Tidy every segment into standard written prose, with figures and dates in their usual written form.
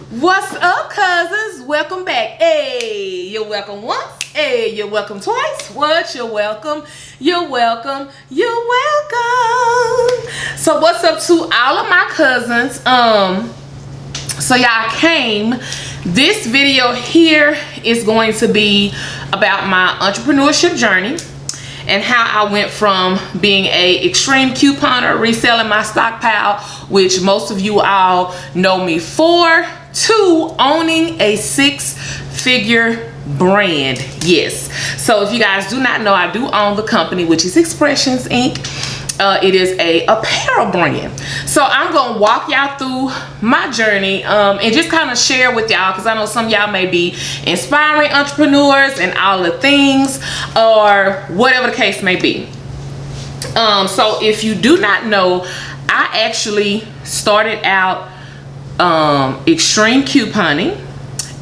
What's up, cousins? Welcome back. Hey, you're welcome once. Hey, you're welcome twice. What? You're welcome. You're welcome. You're welcome. So what's up to all of my cousins? So y'all came. This video here is going to be about my entrepreneurship journey and how I went from being a extreme couponer, reselling my stockpile, which most of you all know me for, to owning a six-figure brand. Yes. So if you guys do not know, I do own the company, which is Expressions Inc. It is a apparel brand. So I'm gonna walk y'all through my journey and just kind of share with y'all, because I know some of y'all may be inspiring entrepreneurs and all the things, or whatever the case may be. So if you do not know, I actually started out extreme couponing,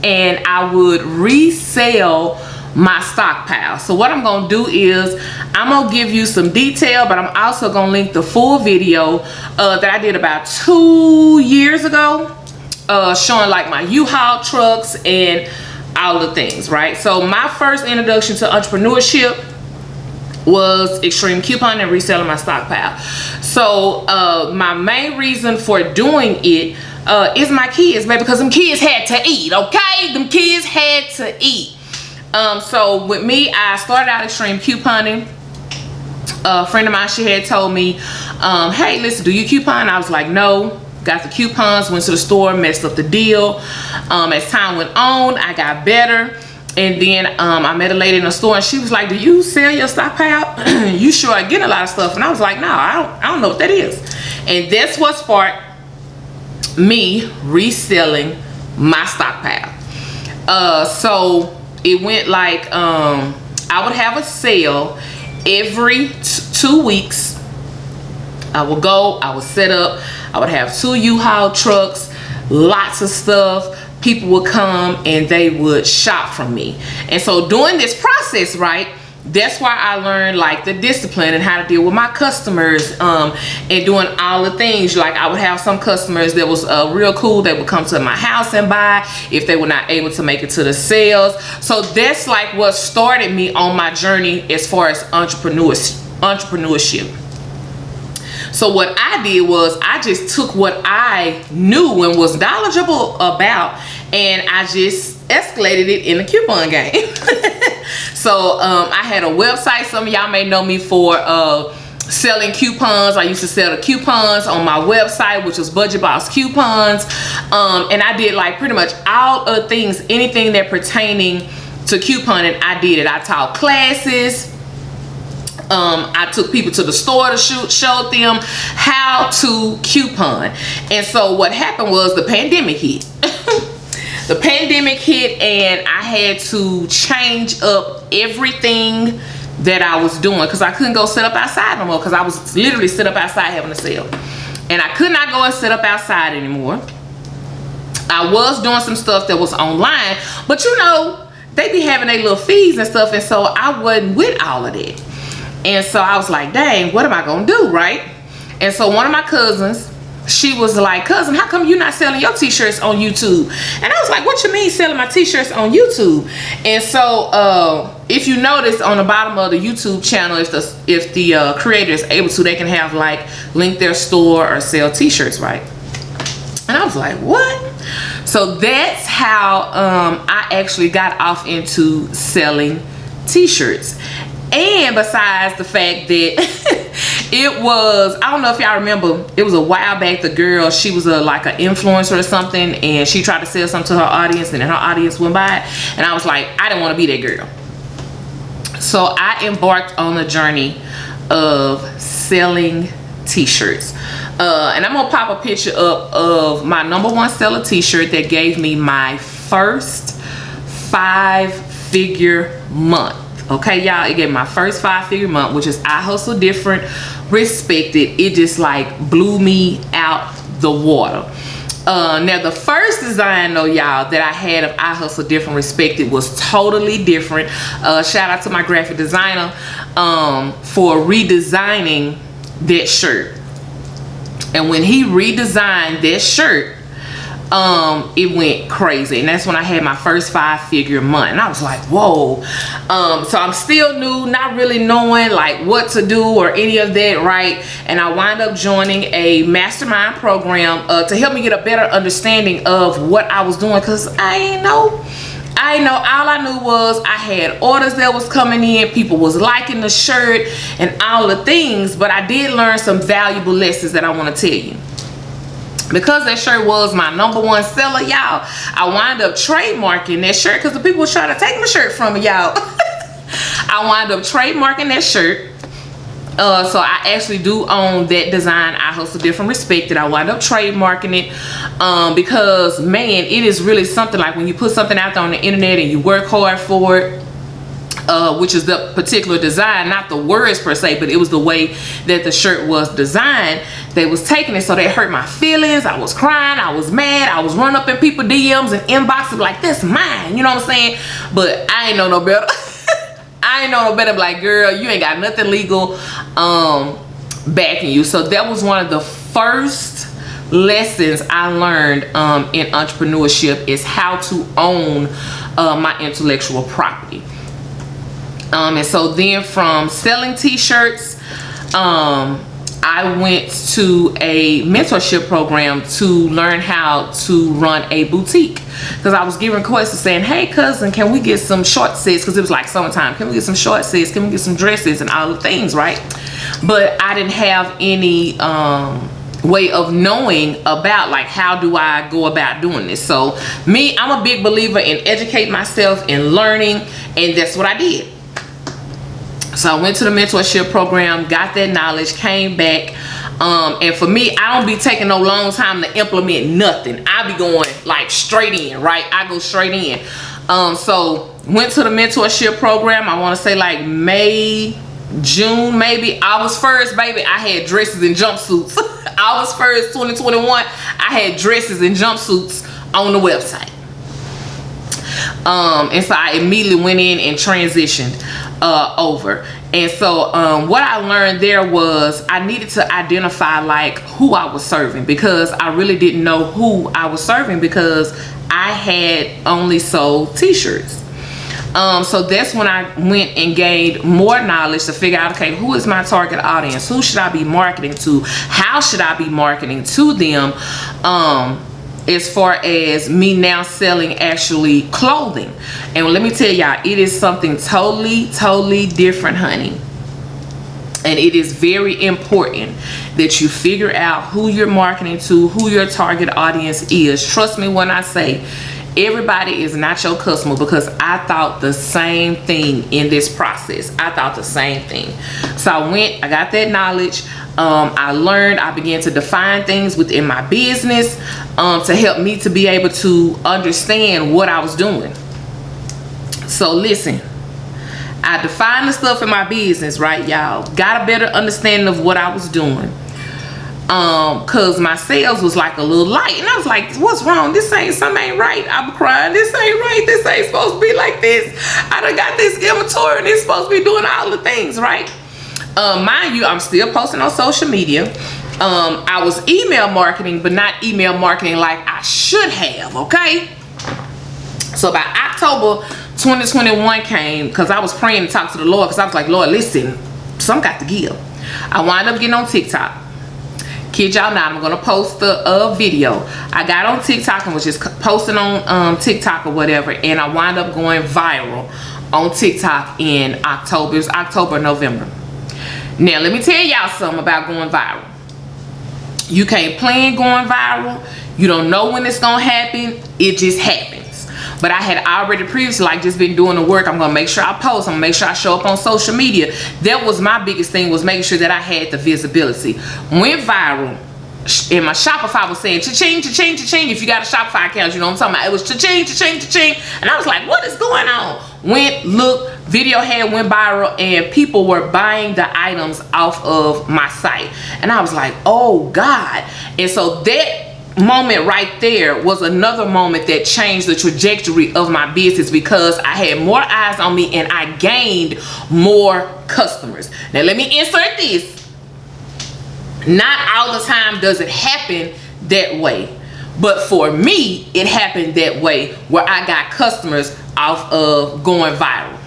and I would resell my stockpile. So what I'm gonna do is I'm gonna give you some detail, but I'm also gonna link the full video that I did about 2 years ago, showing like my U-Haul trucks and all the things, right? So my first introduction to entrepreneurship was extreme couponing and reselling my stockpile. So my main reason for doing it is my kids, baby, because them kids had to eat, okay? Them kids had to eat. So with me, I started out extreme couponing. A friend of mine, she had told me, hey, listen, do you coupon? I was like, no. Got the coupons, went to the store, messed up the deal. As time went on, I got better. And then I met a lady in the store, and she was like, do you sell your stockpile? You sure I get a lot of stuff? And I was like, no, I don't know what that is. And that's what sparked me reselling my stockpile. So it went like I would have a sale every 2 weeks. I would go, I would set up, I would have 2 U-Haul trucks, lots of stuff. People would come and they would shop from me. And so during this process, right, that's why I learned like the discipline and how to deal with my customers, and doing all the things. Like I would have some customers that was real cool. They would come to my house and buy if they were not able to make it to the sales. So that's like what started me on my journey as far as entrepreneurship. So what I did was I just took what I knew and was knowledgeable about, and I just escalated it in the coupon game. So I had a website. Some of y'all may know me for selling coupons. I used to sell the coupons on my website, which was Budget Boss Coupons. And I did like pretty much all of things, anything that pertaining to couponing, I did it. I taught classes. I took people to the store to showed them how to coupon. And so what happened was the pandemic hit. The pandemic hit, and I had to change up everything that I was doing, because I couldn't go sit up outside no more, because I was literally sit up outside having a sale. And I could not go and sit up outside anymore. I was doing some stuff that was online, but you know, they be having their little fees and stuff, and so I wasn't with all of that. And so I was like, dang, what am I gonna do, right? And so one of my cousins, she was like, cousin, how come you're not selling your t-shirts on YouTube? And I was like, what you mean selling my t-shirts on YouTube? And so if you notice on the bottom of the YouTube channel, if the creator is able to, they can have like link their store or sell t-shirts, right? And I was like, what? So that's how I actually got off into selling t-shirts. And besides the fact that it was, I don't know if y'all remember, it was a while back, the girl, she was like an influencer or something, and she tried to sell something to her audience, and then her audience went by it, and I was like, I didn't want to be that girl. So I embarked on the journey of selling t-shirts. And I'm gonna pop a picture up of my #1 seller t-shirt that gave me my first 5-figure month. Okay, y'all, it gave my first 5-figure month, which is I Hustle Different, Respected. It just like blew me out the water. Now the first design though, y'all, that I had of I Hustle Different, Respected was totally different. Shout out to my graphic designer for redesigning that shirt. And when he redesigned that shirt, it went crazy, and that's when I had my first 5-figure month, and I was like, whoa. So I'm still new, not really knowing like what to do or any of that, right? And I wind up joining a mastermind program to help me get a better understanding of what I was doing, because I ain't know. All I knew was I had orders that was coming in, people was liking the shirt and all the things, but I did learn some valuable lessons that I want to tell you. Because that shirt was my #1 seller, y'all, I wind up trademarking that shirt because the people was trying to take my shirt from me, y'all. I wind up trademarking that shirt. So I actually do own that design, I Hustle Different Respected. I wind up trademarking it because, man, it is really something like when you put something out there on the internet and you work hard for it, which is the particular design, not the words per se, but it was the way that the shirt was designed. They was taking it, so that hurt my feelings. I was crying, I was mad, I was running up in people's DMs and inboxes like, that's mine, you know what I'm saying? But I ain't know no better. I ain't know no better. Like, girl, you ain't got nothing legal backing you. So that was one of the first lessons I learned in entrepreneurship, is how to own my intellectual property. And so then from selling t-shirts, I went to a mentorship program to learn how to run a boutique, because I was getting requests saying, hey cousin, can we get some short sets, because it was like summertime, can we get some short sets, can we get some dresses and all the things, right? But I didn't have any way of knowing about like how do I go about doing this. So me, I'm a big believer in educate myself and learning, and that's what I did. So I went to the mentorship program, got that knowledge, came back, and for me, I don't be taking no long time to implement nothing. I be going like straight in, right? I go straight in. So went to the mentorship program, I want to say like May, June, maybe. August 1st, baby, I had dresses and jumpsuits. August 1st, 2021, I had dresses and jumpsuits on the website. And so I immediately went in and transitioned over. And so what I learned there was I needed to identify like who I was serving, because I really didn't know who I was serving, because I had only sold t-shirts. So that's when I went and gained more knowledge to figure out, okay, who is my target audience? Who should I be marketing to? How should I be marketing to them? As far as me now selling actually clothing. And let me tell y'all, it is something totally different, honey. And it is very important that you figure out who you're marketing to, who your target audience is. Trust me when I say everybody is not your customer, because I thought the same thing in this process. I thought the same thing. So I went, I got that knowledge. I learned, I began to define things within my business to help me to be able to understand what I was doing. So listen, I defined the stuff in my business, right, y'all? Got a better understanding of what I was doing. Cause my sales was like a little light, and I was like, what's wrong? Something ain't right. I'm crying, this ain't right, this ain't supposed to be like this. I done got this inventory and it's supposed to be doing all the things, right? Mind you, I'm still posting on social media. I was email marketing, but not email marketing like I should have, okay? So by October 2021 came, because I was praying to talk to the Lord, because I was like, Lord, listen, some got to give. I wound up getting on TikTok. Kid y'all not, I'm gonna post a video. I got on TikTok and was just posting on TikTok or whatever, and I wound up going viral on TikTok in October. It was October, November. Now let me tell y'all something about going viral. You can't plan going viral. You don't know when it's gonna happen. It just happens. But I had already previously like just been doing the work. I'm gonna make sure I post. I'm gonna make sure I show up on social media. That was my biggest thing, was making sure that I had the visibility. Went viral. And my Shopify was saying cha-ching, cha-ching, cha-ching. If you got a Shopify account, you know what I'm talking about. It was cha-ching, cha-ching, cha-ching. And I was like, what is going on? Went, looked, video went viral, and people were buying the items off of my site. And I was like, oh God. And so that moment right there was another moment that changed the trajectory of my business, because I had more eyes on me and I gained more customers. Now let me insert this. Not all the time does it happen that way. But for me, it happened that way, where I got customers off of going viral.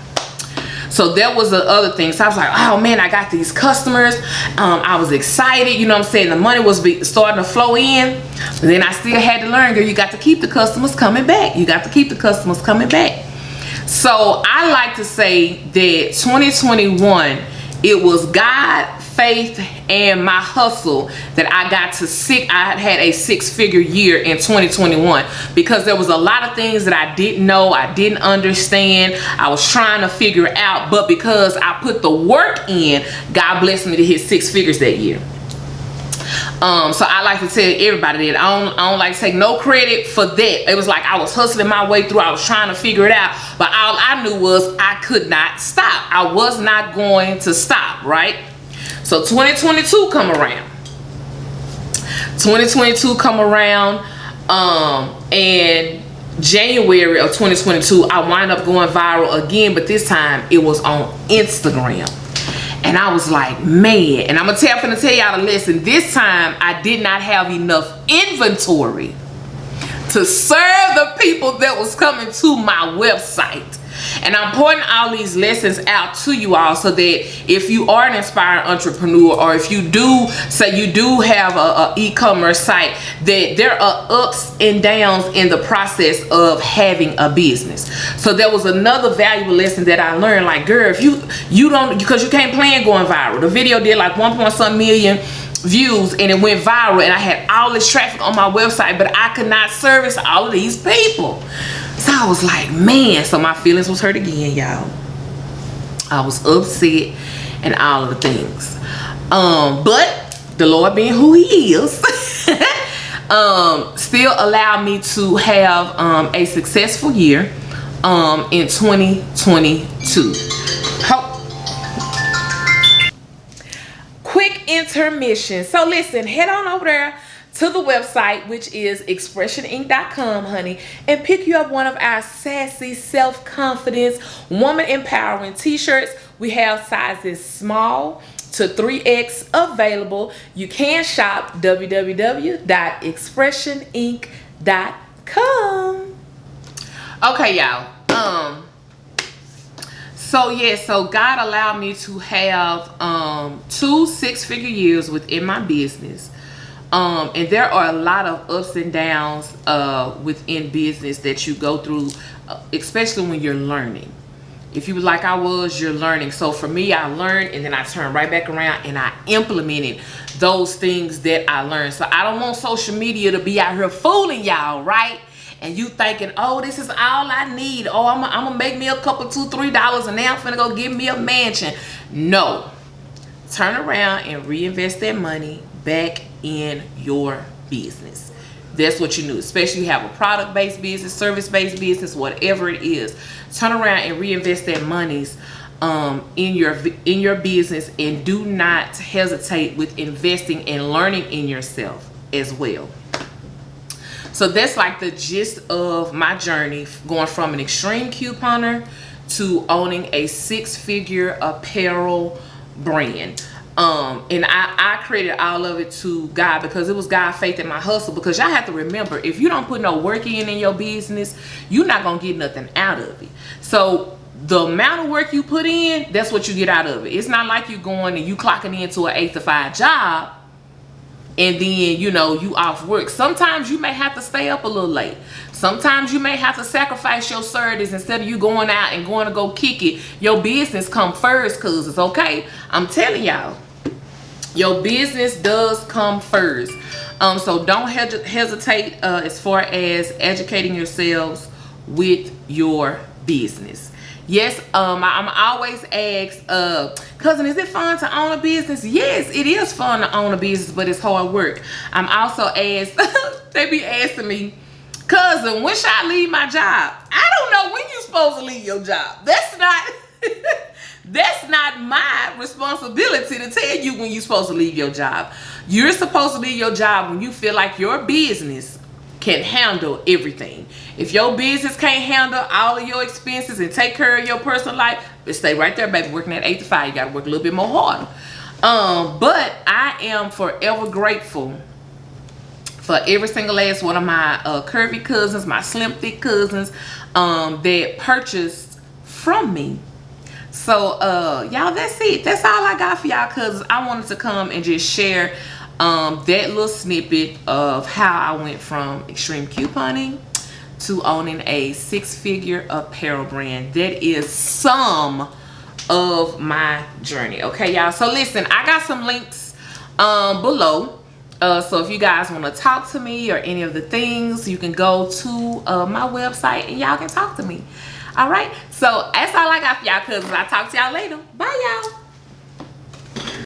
So that was the other thing. So I was like, oh man, I got these customers. I was excited, you know what I'm saying? The money was starting to flow in. But then I still had to learn, girl, you got to keep the customers coming back. You got to keep the customers coming back. So I like to say that 2021, it was God, faith, and my hustle that I had a 6-figure year in 2021, because there was a lot of things that I didn't know, I didn't understand, I was trying to figure out, but because I put the work in, God blessed me to hit 6 figures that year. So I like to tell everybody that I don't like to take no credit for that. It was like I was hustling my way through. I was trying to figure it out, but all I knew was I could not stop. I was not going to stop, right? So 2022 come around. And January of 2022, I wind up going viral again, but this time it was on Instagram. And I was like, man, and I'm gonna tell y'all a lesson. This time I did not have enough inventory to serve the people that was coming to my website. And I'm pointing all these lessons out to you all so that if you are an inspiring entrepreneur, or if you do say you do have a e-commerce site, that there are ups and downs in the process of having a business. So there was another valuable lesson that I learned, like, girl, if you don't, because you can't plan going viral. The video did like 1.some million views and it went viral, and I had all this traffic on my website, but I could not service all of these people. So I was like, man, so my feelings was hurt again, y'all. I was upset and all of the things. But the Lord being who he is, still allowed me to have a successful year in 2022. Quick intermission. So listen, head on over there to the website, which is expressioninc.com, honey, and pick you up one of our sassy, self-confidence, woman empowering t-shirts. We have sizes small to 3X available. You can shop www.expressioninc.com. Okay, y'all. So God allowed me to have 2 6-figure years within my business. And there are a lot of ups and downs within business that you go through, especially when you're learning. If you like I was, you're learning. So for me, I learned, and then I turned right back around and I implemented those things that I learned. So I don't want social media to be out here fooling y'all, right? And you thinking, oh, this is all I need. Oh, I'm gonna make me a couple $2, $3 and now I'm finna go get me a mansion. No. Turn around and reinvest that money back in your business. That's what you do, especially you have a product-based business, service-based business, whatever it is. Turn around and reinvest that monies in your business, and do not hesitate with investing and learning in yourself as well. So that's like the gist of my journey, going from an extreme couponer to owning a 6-figure apparel brand. And I created all of it to God, because it was God, faith, and my hustle. Because y'all have to remember, if you don't put no work in your business, you're not gonna get nothing out of it. So the amount of work you put in, that's what you get out of it. It's not like you going and you clocking into an 8 to 5 job and then, you know, you off work. Sometimes you may have to stay up a little late. Sometimes you may have to sacrifice your Saturdays. Instead of you going out and going to go kick it, your business come first, because it's okay. I'm telling y'all, your business does come first. So don't hesitate as far as educating yourselves with your business. Yes, I'm always asked, cousin, is it fun to own a business? Yes, it is fun to own a business, but it's hard work. I'm also asked, they be asking me, cousin, when should I leave my job? I don't know when you're supposed to leave your job. That's not my responsibility to tell you when you're supposed to leave your job. You're supposed to leave your job when you feel like your business can handle everything. If your business can't handle all of your expenses and take care of your personal life, but stay right there, baby, working at 8 to 5. You got to work a little bit more harder. But I am forever grateful for every single last one of my curvy cousins, my slim thick cousins that purchased from me. So y'all, that's it. That's all I got for y'all, cousins. I wanted to come and just share that little snippet of how I went from extreme couponing to owning a 6-figure apparel brand. That is some of my journey. Okay, y'all. So listen, I got some links below. So if you guys want to talk to me or any of the things, you can go to my website and y'all can talk to me. All right. So that's all I got for y'all, cousins. I'll talk to y'all later. Bye, y'all.